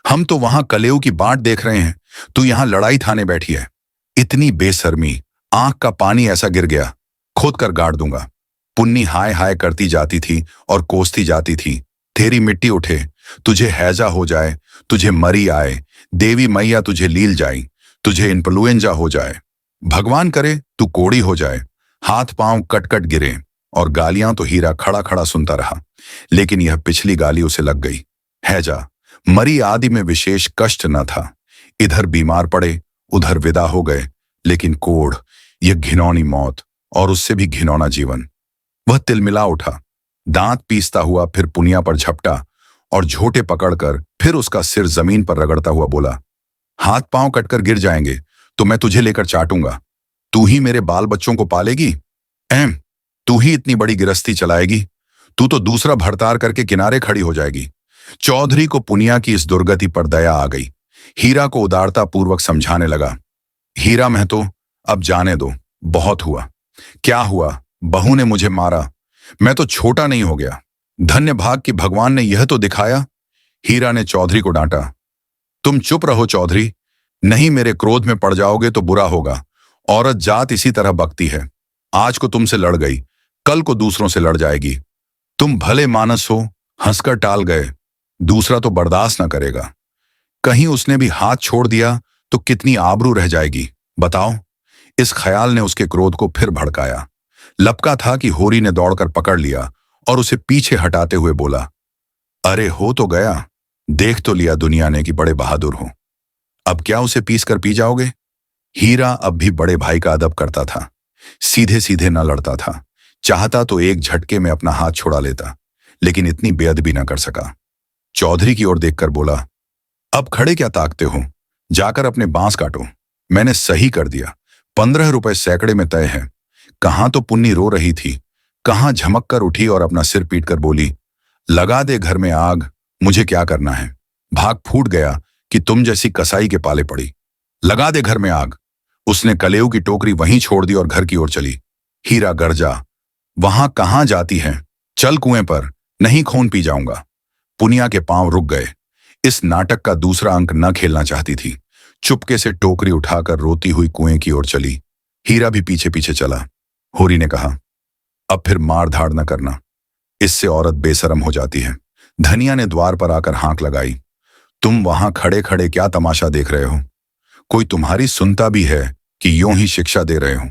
हम तो वहां कलेऊ की बाट देख रहे हैं, तू यहां लड़ाई थाने बैठी है। इतनी बेशर्मी, आंख का पानी ऐसा गिर गया, खोद कर गाड़ दूंगा। पुन्नी हाय हाय करती जाती थी और कोसती जाती थी। तेरी मिट्टी उठे, तुझे हैजा हो जाए, तुझे मरी आए, देवी मैया तुझे लील जाई, तुझे इन्फ्लुएंजा हो जाए, भगवान करे तू कोड़ी हो जाए। हाथ पांव कट कट गिरे और गालियां तो हीरा खड़ा खड़ा सुनता रहा, लेकिन यह पिछली गाली उसे लग गई। हैजा, मरी आदि में विशेष कष्ट न था। इधर बीमार पड़े, उधर विदा हो गए, लेकिन कोढ़, यह घिनौनी मौत और उससे भी घिनौना जीवन। वह तिलमिला उठा, दांत पीसता हुआ फिर पुनिया पर झपटा और झोटे पकड़कर फिर उसका सिर जमीन पर रगड़ता हुआ बोला, हाथ पांव कटकर गिर जाएंगे तो मैं तुझे लेकर चाटूंगा। तू ही मेरे बाल बच्चों को पालेगी? एम, तू ही इतनी बड़ी गिरस्ती चलाएगी? तू तो दूसरा भड़तार करके किनारे खड़ी हो जाएगी। चौधरी को पुनिया की इस दुर्गति पर दया आ गई। हीरा को उदारता पूर्वक समझाने लगा, हीरा महतो, अब जाने दो, बहुत हुआ। क्या हुआ? बहू ने मुझे मारा, मैं तो छोटा नहीं हो गया। धन्य भाग कि भगवान ने यह तो दिखाया। हीरा ने चौधरी को डांटा, तुम चुप रहो चौधरी, नहीं मेरे क्रोध में पड़ जाओगे तो बुरा होगा। औरत जात इसी तरह बकती है। आज को तुमसे लड़ गई, कल को दूसरों से लड़ जाएगी। तुम भले मानस हो, हंसकर टाल गए, दूसरा तो बर्दाश्त न करेगा। कहीं उसने भी हाथ छोड़ दिया तो कितनी आबरू रह जाएगी, बताओ। इस ख्याल ने उसके क्रोध को फिर भड़काया। लपका था कि होरी ने दौड़कर पकड़ लिया और उसे पीछे हटाते हुए बोला, अरे हो तो गया, देख तो लिया दुनिया ने कि बड़े बहादुर हो। अब क्या उसे पीस कर पी जाओगे? हीरा अब भी बड़े भाई का अदब करता था, सीधे सीधे न लड़ता था। चाहता तो एक झटके में अपना हाथ छुड़ा लेता, लेकिन इतनी बेअदबी न कर सका। चौधरी की ओर देखकर बोला, अब खड़े क्या ताकते हो, जाकर अपने बांस काटो। मैंने सही कर दिया, 15 रुपए सैकड़े में तय है। कहां तो पुन्नी रो रही थी, कहां झमक कर उठी और अपना सिर पीटकर बोली, लगा दे घर में आग, मुझे क्या करना है। भाग फूट गया कि तुम जैसी कसाई के पाले पड़ी। लगा दे घर में आग। उसने कलेऊ की टोकरी वहीं छोड़ दी और घर की ओर चली। हीरा गरजा, वहां कहां जाती है, चल कुएं पर, नहीं खून पी जाऊंगा। पुनिया के पांव रुक गए। इस नाटक का दूसरा अंक न खेलना चाहती थी। चुपके से टोकरी उठाकर रोती हुई कुएं की ओर चली। हीरा भी पीछे पीछे चला। होरी ने कहा, अब फिर मार धाड़ न करना, इससे औरत बेशरम हो जाती है। धनिया ने द्वार पर आकर हाँक लगाई, तुम वहां खड़े खड़े क्या तमाशा देख रहे हो? कोई तुम्हारी सुनता भी है कि यूं ही शिक्षा दे रहे हो?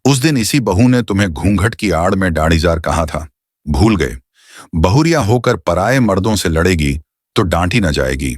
उस दिन इसी बहू ने तुम्हें घूंघट की आड़ में डाढ़ीजार कहा था, भूल गए? बहुरिया होकर पराये मर्दों से लड़ेगी तो डांटी न जाएगी।